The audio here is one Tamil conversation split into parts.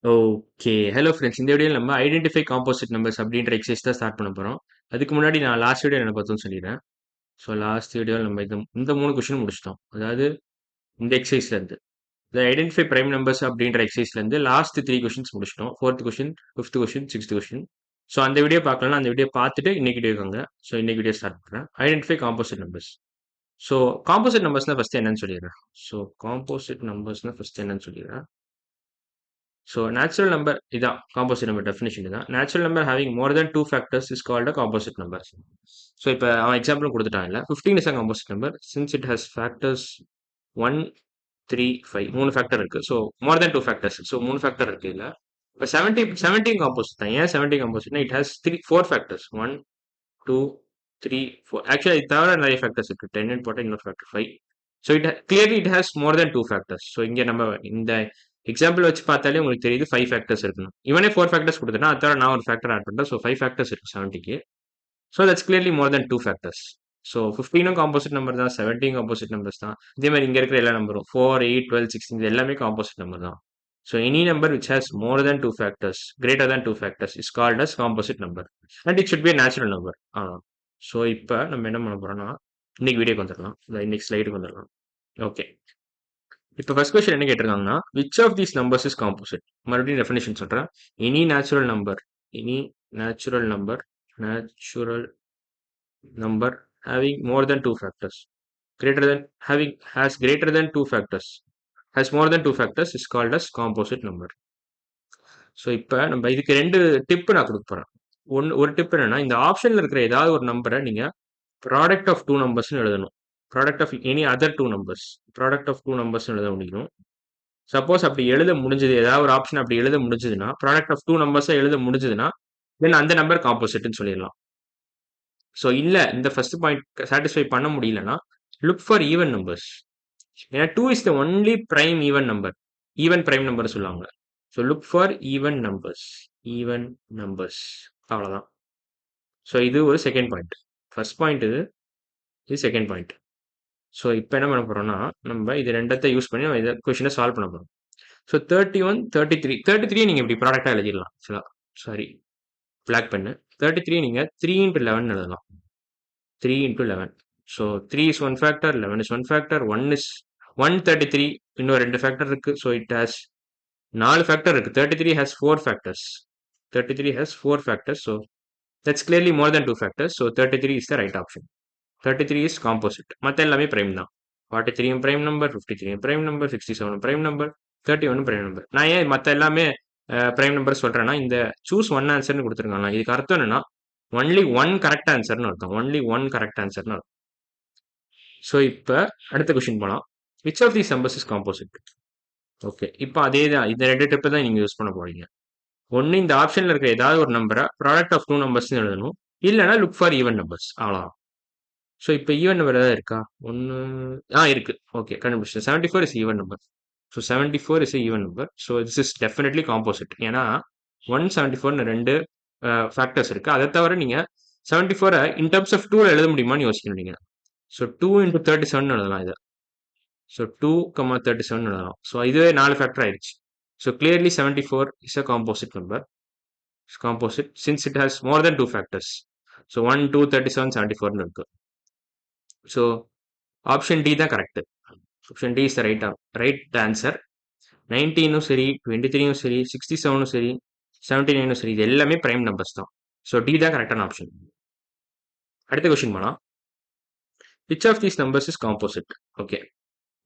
ஓகே. Hello friends. இந்த வீடியோல நம்ம ஐடென்டிஃபை காம்போசிட் நம்பர்ஸ் அப்படின்ற எக்ஸர்சைஸ் தான் ஸ்டார்ட் பண்ண போறோம். அதுக்கு முன்னாடி நான் லாஸ்ட் வீடியோ என்ன பார்த்தோம்னு சொல்லிடுறேன். ஸோ லாஸ்ட் வீடியோல நம்ம இந்த 3 கொஸ்டின் முடிச்சிட்டோம். அதாவது இந்த எக்ஸர்சைஸ்ல இருந்து. இந்த ஐடென்டிஃபை பிரைம் நம்பர்ஸ் அப்படின்ற எக்ஸர்சைஸ்ல இருந்து லாஸ்ட் 3 கொஸ்டின்ஸ் முடிச்சிட்டோம். 4த் கொஸ்டின், 5த் கொஸ்டின், 6த் கொஸ்டின். ஸோ அந்த வீடியோ பார்க்கலன்னா அந்த வீடியோ பார்த்துட்டு இன்னைக்கு வீடியோ வாங்க. ஸோ இன்னைக்கு வீடியோ ஸ்டார்ட் பண்றேன். Identify composite numbers. So composite நம்பர்ஸ்னா ஃபர்ஸ்ட் என்னன்னு சொல்லிடுறேன். ஸோ காம்போசிட் நம்பர்ஸ்னா ஃபர்ஸ்ட் என்னன்னு சொல்லிடுறேன். ஸோ நேச்சுரல் நம்பர் இதான் காம்போசிட் நம்பர் டெஃபினிஷன் இதான். Natural number having more than 2 factors is called a composite number. So இப்போ அவன் எக்ஸாம்பிளும் கொடுத்துட்டான் இல்லை 15 is a composite number since it has factors 1 3 5 3 factor இருக்கு. So more than 2 factors. So 3 factor இருக்கு இல்லை இப்போ 17 காம்போசிட் தான். ஏன் 17 காம்போசிட்னா இட் ஹஸ் 4 ஃபேக்டர்ஸ் 1 2 3 4. ஆக்சுவலா இது தவிர நிறைய ஃபேக்டர்ஸ் இருக்கு. 10 போட்டால் இன்னொரு factor 5. So clearly it has more than 2 factors. So இங்கே நம்ம இந்த எக்ஸாம்பிள் வச்சு பார்த்தாலே உங்களுக்கு தெரியுது 5 ஃபேக்டர்ஸ் இருக்கணும். இவனே 4 ஃபேக்டர்ஸ் கொடுத்தனா அது தவிர நான் ஒரு ஃபேக்டர் ஆட் பண்ணுறேன். ஸோ 5 ஃபேக்டர்ஸ் இருக்கு 70க்கு. So that's clearly more than 2 factors. So 15 composite number தான், 17 காம்போசிட் நம்பர்ஸ் தான். இதே மாதிரி இங்க இருக்கிற எல்லா நம்பரும் 4 8 12 16 இது எல்லாமே காம்போசிட் நம்பர் தான். So any number which has more than 2 factors greater than 2 factors is called as composite number and it should be natural number. So இப்போ நம்ம என்ன பண்ண போறோம்னா இன்னைக்கு வீடியோக்கு வந்துடலாம். இன்னைக்கு ஸ்லைடுக்கு வந்துடலாம். ஓகே. இப்போ ஃபர்ஸ்ட் கொஸ்டின் என்ன கேட்டிருக்காங்கன்னா which of these numbers is composite. மறுபடியும் டெஃபினேஷன் சொல்றேன். Any natural number any natural number natural number having more than 2 factors greater than having has greater than 2 factors has more than 2 factors is called as composite number. So இப்போ நம்ம இதுக்கு 2 டிப் நான் கொடுக்க போறேன். ஒரு டிப் என்னன்னா இந்த ஆப்ஷன்ல இருக்கிற ஏதாவது ஒரு நம்பரை நீங்க ப்ராடக்ட் ஆஃப் 2 நம்பர்ஸ்னு எழுதணும். Product of any other 2 numbers product of 2 numbers எழுத முடியும். சப்போஸ் அப்படி எழுத முடிஞ்சது ஏதாவது ஒரு ஆப்ஷன் அப்படி எழுத முடிஞ்சதுன்னா ப்ராடக்ட் ஆஃப் 2 நம்பர்ஸை எழுத முடிஞ்சதுன்னா தென் அந்த நம்பர் காம்போசிட்னு சொல்லிடலாம். ஸோ இல்லை இந்த ஃபர்ஸ்ட் பாயிண்ட் சாட்டிஸ்ஃபை பண்ண முடியலன்னா லுக் ஃபார் ஈவன் நம்பர்ஸ். ஏன்னா 2 is the only prime even number. Even prime number சொல்லுவாங்க. So look for even numbers. Even numbers அவ்வளோதான். ஸோ இது ஒரு செகண்ட் பாயிண்ட். ஃபர்ஸ்ட் பாயிண்ட் இது செகண்ட் பாயிண்ட். ஸோ இப்போ என்ன பண்ண போறோம்னா நம்ம இது ரெண்டத்தை யூஸ் பண்ணி நம்ம இதை கொஸ்டினை சால்வ் பண்ண போறோம். ஸோ 31 33 நீங்கள் இப்படி ப்ராடக்டாக எழுதிடலாம். சாரி பிளாக் பண்ணு 33 நீங்கள் 3 into 11 எழுதலாம். 3 into 11. So 3 is 1 factor, 11 is 1 factor, 1 is 133 இன்னும் 2 ஃபேக்டர் இருக்கு. ஸோ இட் ஹாஸ் 4 ஃபேக்டர் இருக்கு. 33 has 4 factors. 33 has 4 factors. So that's clearly more than 2 factors. So 33 is the right option. 33 is composite. மற்ற எல்லாமே பிரைம் தான். 43 prime number, 53 prime number, 67 prime number, 31 prime number. நான் ஏன் மற்ற எல்லாமே பிரைம் நம்பர் சொல்றேன்னா இந்த சூஸ் ஒன் ஆன்சர்னு கொடுத்துருக்காங்க. இதுக்கு அர்த்தம் என்னன்னா ஒன்லி ஒன் கரெக்ட் ஆன்சர்னு அர்த்தம். ஒன்லி ஒன் கரெக்ட் ஆன்சர்னு அர்த்தம். ஸோ இப்போ அடுத்த கொஸ்டின் போகலாம். Which of these numbers is composite. Okay. இப்போ அதே தான் இந்த 2 டிப்பு தான் நீங்கள் யூஸ் பண்ண போறீங்க. ஒன்று இந்த ஆப்ஷனில் இருக்கிற ஏதாவது ஒரு நம்பரை ப்ராடக்ட் ஆஃப் 2 நம்பர்ஸ்னு எழுதணும். இல்லைன்னா லுக் ஃபார் ஈவன் நம்பர்ஸ் அவ்வளோதான். ஸோ இப்போ ஈவன் நம்பர் ஏதாவது இருக்கா? ஒன்று இருக்கு. ஓகே கண்டுபிடிச்சேன். 74 is even number. So 74 is even number. So this is definitely composite. ஏன்னா 174 2 ஃபேக்டர்ஸ் இருக்கு. அதை தவிர நீங்கள் 74 இன் டர்ம்ஸ் ஆஃப் 2 எழுத முடியுமான்னு யோசிக்கணும் நீங்கள். ஸோ 2 into 37 எழுதலாம் இதை. ஸோ 2, 37 எழுதலாம். ஸோ இதுவே 4 ஃபேக்டர் ஆயிடுச்சு. So clearly 74 is a composite number. Composite since it has more than 2 factors. So 1, 2, 37, 74 இருக்கு. So option D தான் correct. Option D is the right answer. 19 சரி, 23 சரி, 67 சரி, 79 சரி, இது எல்லாமே பிரைம் நம்பர்ஸ் தான். ஸோ டி தான் கரெக்டான ஆப்ஷன். அடுத்த கொஸ்டின் போலாம். Which of these numbers is composite. Okay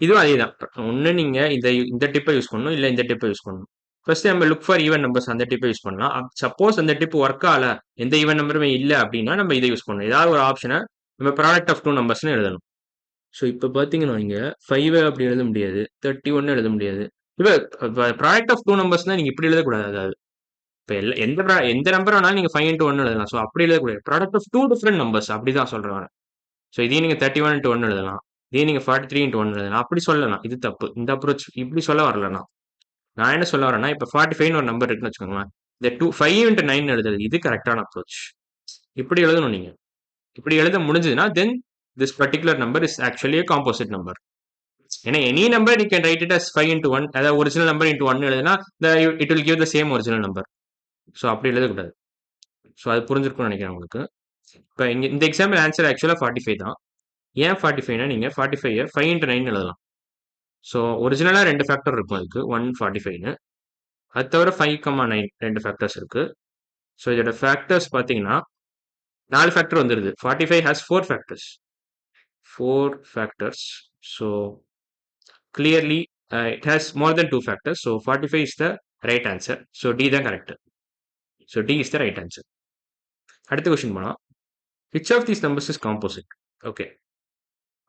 இதுவும் அதே தான். ஒன்று நீங்கள் இந்த டிப்பை யூஸ் பண்ணணும், இல்லை இந்த டிப்பை யூஸ் பண்ணணும். ஃபர்ஸ்ட் நம்ம லுக் ஃபார் ஈவன் நம்பர்ஸ் அந்த டிப்பை யூஸ் பண்ணலாம். சப்போஸ் அந்த டிப் ஒர்க் ஆகல, எந்த ஈவன் நம்பருமே இல்லை அப்படின்னா நம்ம இதை யூஸ் பண்ணணும். ஏதாவது ஒரு ஆப்ஷனை நம்ம ப்ராடக்ட் ஆஃப் 2 நம்பர்ஸ்னு எழுதணும். ஸோ இப்போ பார்த்தீங்கன்னா இங்கே 5 அப்படி எழுத முடியாது, 31 எழுத முடியாது. இப்போ ப்ராடக்ட் ஆஃப் 2 நம்பர்ஸ்னா நீங்கள் இப்படி எழுதக்கூடாது. அதாவது இப்போ எந்த நம்பர் வேணாலும் நீங்கள் 5 into 1 எழுதலாம். ஸோ அப்படி எழுதக்கூடாது. ப்ராடக்ட் ஆஃப் 2 டிஃப்ரெண்ட் நம்பர்ஸ் அப்படி தான் சொல்கிறேன். ஸோ இதையும் நீங்கள் 31 into 1 எழுதலாம். இதே நீங்கள் 43 into 1 எழுதலாம். அப்படி சொல்லலாம். இது தப்பு. இந்த அப்ரோச் இப்படி சொல்ல வரலண்ணா. நான் என்ன சொல்ல வரேன்னா இப்போ 45 ஒரு நம்பர் இருக்குன்னு வச்சுக்கோங்களேன். இந்த 5 into 9 எழுதுறது இது கரெக்டான அப்ரோச். இப்படி எழுதணும் நீங்க. இப்படி எழுத முடிஞ்சதுன்னா then this particular number is actually a composite number. ஏன்னா any number you can write it as 5 into 1, அதாவது ஒரிஜினல் நம்பர் இன்ட்டு 1 எழுதுனா it will give the same original number. So அப்படி எழுதக்கூடாது. ஸோ அது புரிஞ்சிருக்கும்னு நினைக்கிறேன் உங்களுக்கு. இப்போ இங்கே இந்த எக்ஸாம்பிள் ஆன்சர் ஆக்சுவலாக 45 தான். ஏன் 45னா நீங்கள் 45 5 into 9 எழுதலாம். ஸோ ஒரிஜினலாக 2 ஃபேக்டர் இருக்கும் அதுக்கு 145ன்னு. அது தவிர 5,9 2 ஃபேக்டர்ஸ் இருக்கு. ஸோ இதோட ஃபேக்டர்ஸ் பார்த்தீங்கன்னா 4 ஃபேக்டர் வந்துடுது. 45 has 4 factors. 4 factors. So clearly it has more than 2 factors. So 45 is the right answer. So D தான் correct. So D is the right answer. அடுத்த கொஸ்டின் போனா which of these numbers is composite? Okay.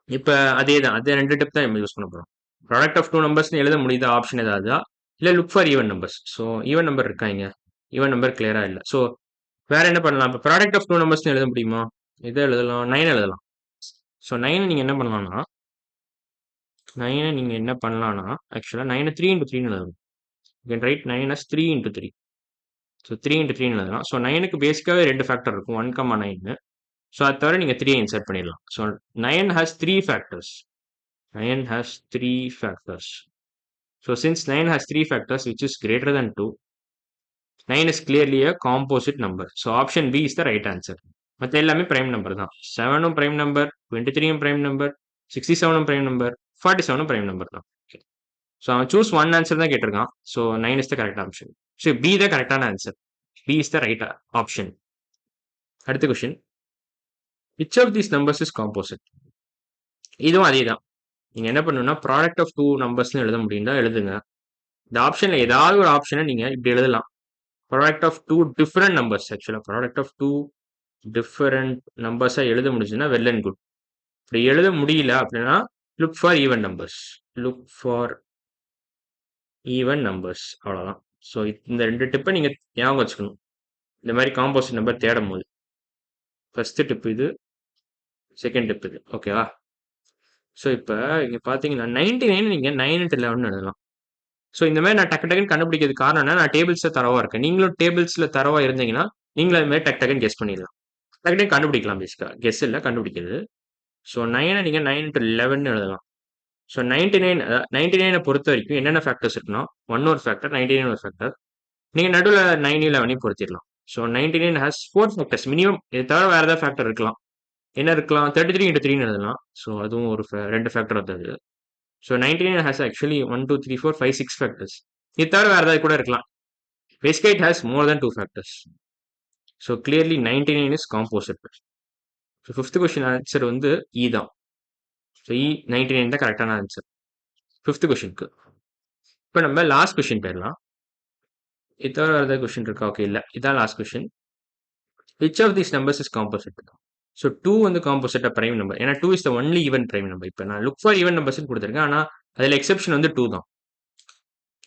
இப்போ அதே தான், அதே 2 டிப் தான் நம்ம யூஸ் பண்ண போகிறோம். ப்ராடக்ட் ஆஃப் 2 நம்பர்ஸ்னு எழுத முடியுதா ஆப்ஷன் ஏதாவது, இல்லை look for even numbers. So even number இருக்காங்க, ஈவன் நம்பர் கிளியராக இல்லை. ஸோ வேற என்ன பண்ணலாம்? இப்போ ப்ராடக்ட் ஆஃப் 2 நம்பர்ஸ்னு எழுத முடியுமா? இதை எழுதலாம், 9 எழுதலாம். ஸோ 9 நீங்கள் என்ன பண்ணலாம்னா, 9 நீங்கள் என்ன பண்ணலாம்னா ஆக்சுவலாக 9 3 into 3 எழுதணும். You can right 9 as 3 into 3. So 3 into 3 எழுதலாம். ஸோ 9க்கு பேசிக்காகவே 2 ஃபேக்டர் இருக்கும், 1,9. ஸோ அது தவிர நீங்கள் 3 இன்சர்ட் பண்ணிடலாம். So 9 has 3 factors. 9 has 3 factors. So since 9 has 3 factors which is greater than 2, 9 is clearly a composite number. So option B is the right answer. மற்ற எல்லாமே prime number தான். 7ம் prime number, 23ம் prime number, 67ம் prime number, 47ம் prime number தான். So அவன் choose one answer தான் கேட்டிருக்கான். So 9 is the correct option. So B the correct answer. B is the right option. அடுத்த question. Which of these numbers is composite? இதுவும் அதே தான். நீங்க என்ன பண்ணணும்னா ப்ராடக்ட் ஆஃப் 2 நம்பர்ஸ்னு எழுத முடியும்னா எழுதுங்க. இந்த ஆப்ஷன்ல ஏதாவது ஒரு ஆப்ஷனை நீங்க இப்படி எழுதலாம். ப்ராடக்ட் ஆஃப் 2 டிஃபரெண்ட் நம்பர்ஸ், ஆக்சுவலாக ப்ராடக்ட் ஆஃப் 2 டிஃபரெண்ட் நம்பர்ஸாக எழுத முடிஞ்சுன்னா வெல் அண்ட் குட். இப்படி எழுத முடியல அப்படின்னா look for even numbers. Look for even numbers, அவ்வளோதான். ஸோ இந்த 2 டிப்பை நீங்கள் ஞாபகம் வச்சுக்கணும் இந்த மாதிரி காம்போசிட் நம்பர் தேடும் போது. ஃபர்ஸ்ட் டிப் இது, செகண்ட் டிப் இது. ஓகேவா? ஸோ இப்போ இங்கே பார்த்தீங்கன்னா 99 நீங்கள் 9 into 11 எழுதலாம். ஸோ இந்த மாதிரி நான் டக்கு டக்குன்னு கண்டுபிடிக்கிறது காரணம் என்ன, நான் டேபிள்ஸில் தரவா இருக்கேன். நீங்களும் டேபிள்ஸில் தரவா இருந்தீங்கன்னா நீங்களும் அது மாதிரி டக்கு டக்குன்னு கெஸ் பண்ணிடலாம். டக்கு டக்கு கண்டுபிடிக்கலாம். பேசிக்காக கெஸ் இல்லை, கண்டுபிடிக்கிறது. ஸோ 9 நீங்கள் 9 into 11 எழுதலாம். ஸோ 99 பொறுத்த வரைக்கும் என்னென்ன ஃபேக்டர்ஸ் இருக்குன்னா 1 ஒரு ஃபேக்டர், 99 ஒரு ஃபேக்டர். நீங்கள் நடுவில் 9 11 பொறுத்திடலாம். So 99 has 4 factors minimum. இது தவிர வேறு ஏதாவது ஃபேக்டர் இருக்கலாம். என்ன இருக்கலாம்? 33 into 3 எழுதலாம். ஸோ அதுவும் ஒரு 2 ஃபேக்டர் வந்தது. So 99 has actually 1 2 3 4 5 6 factors. இது தவிர வேறு ஏதாவது கூட இருக்கலாம். Basically it has more than 2 factors. So clearly 99 is composite. So fifth question answer வந்து E தான். So E 99 தான் கரெக்டான ஆன்சர் ஃபிஃப்த் கொஸ்டினுக்கு. இப்போ நம்ம லாஸ்ட் கொஸ்டின் போயிடலாம். இது தவிர வேறு ஏதாவது கொஸ்டின் இருக்கா? ஓகே, இல்லை, இதான் last question. Which of these numbers is composite? So 2 வந்து காம்போசிட் பிரைம் நம்பர். ஏன்னா 2 is the only even prime number. இப்போ நான் லுக் ஃபார் ஈவன் நம்பர்ஸ் கொடுத்துருக்கேன், ஆனால் அதில் எக்ஸெப்ஷன் வந்து 2 தான்.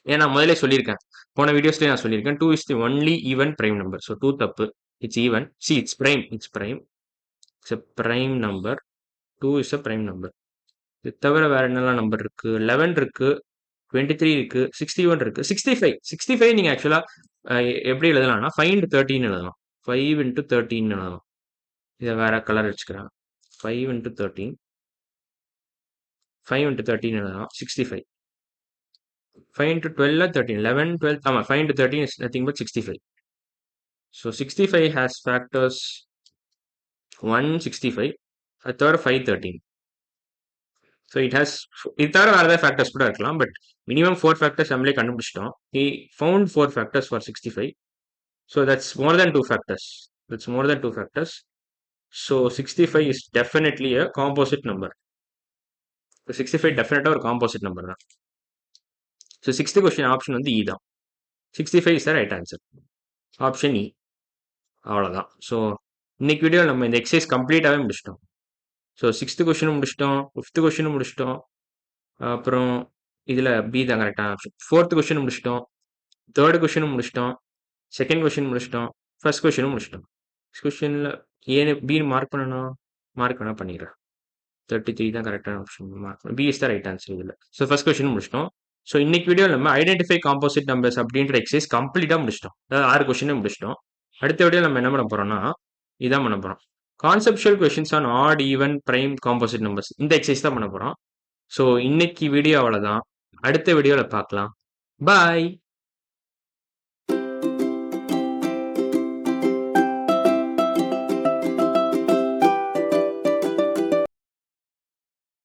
ஏன்னா நான் முதலே சொல்லியிருக்கேன், போன வீடியோஸ்லேயே நான் சொல்லியிருக்கேன் 2 is the only even prime number. So 2 தப்பு. It's even. See it's prime. It's prime. It's a prime number. 2 is a prime number. இது தவிர வேற என்னெல்லாம் நம்பர் இருக்கு? 11 இருக்கு, 23 இருக்கு, 61 இருக்கு, 65. 65 நீங்க ஆக்சுவலா எப்படி எழுதலாம்னா 5 into 13 எழுதலாம். 5 into 13 எழுதலாம். இதை வேற கலர் வச்சுக்கிறேன். 5 into 13, 5 into 13 எழுதலாம். 65. 5 into 12 13, 11 12. ஆமா, 5 into 13 is nothing but 65. So 65 has factors 165. அது தவிர 5 13. ஸோ இட் ஹாஸ், இது தவிர வேறு ஏதாவது ஃபேக்டர்ஸ் கூட இருக்கலாம். பட் மினிமம் 4 ஃபேக்டர்ஸ் நம்மளே கண்டுபிடிச்சிட்டோம். He found 4 factors for 65. So that's more than 2 factors. That's more than 2 factors. So 65 is definitely a composite number. 65 டெஃபினட்டாக ஒரு காம்போசிட் நம்பர் தான். ஸோ சிக்ஸ்த் கொஸ்டின் ஆப்ஷன் வந்து இ தான். 65 is the right answer. Option இ. அவ்வளோதான். ஸோ இன்னைக்கு வீடியோ நம்ம இந்த எக்ஸசைஸ் கம்ப்ளீட்டாகவே முடிச்சிட்டோம். ஸோ சிக்ஸ்த்து கொஸ்டினும் முடிச்சிட்டோம், ஃபிஃப்த்து கொஸ்டினும் முடிச்சிட்டோம். அப்புறம் இதில் பி தான் கரெக்டான ஆப்ஷன். ஃபோர்த்து கொஸ்டினும் முடிச்சிட்டோம், தேர்டு கொஸ்டினும் முடிச்சிட்டோம், செகண்ட் கொஸ்டின் முடிச்சிட்டோம், ஃபர்ஸ்ட் கொஸ்டினும் முடிச்சிட்டோம். ஃபர்ஸ்ட் கொஸ்டினில் ஏன்னு பி மார்க் பண்ணணும், மார்க் வேணால் பண்ணிக்கிறேன். 33 தான் கரெக்டான option. Mark B is the right answer இதில். ஸோ ஃபர்ஸ்ட் கொஸ்டின் முடிச்சிட்டோம். ஸோ இன்னைக்கு வீடியோ நம்ம ஐடென்டிஃபை காம்போசிட் நம்பர்ஸ் அப்படின்ற எக்ஸசைஸ் கம்ப்ளீட்டாக முடிச்சிட்டோம். அதாவது 6 கொஸ்டினே முடிச்சிட்டோம். அடுத்த வீடியோ நம்ம என்ன பண்ண போறோம்னா இதான் பண்ண போறோம். Conceptual questions on odd even prime composite numbers. இந்த எக்ஸசைஸ் தான் பண்ண போறோம். ஸோ இன்னைக்கு வீடியோ அவ்வளோதான். அடுத்த வீடியோல பார்க்கலாம். பாய்.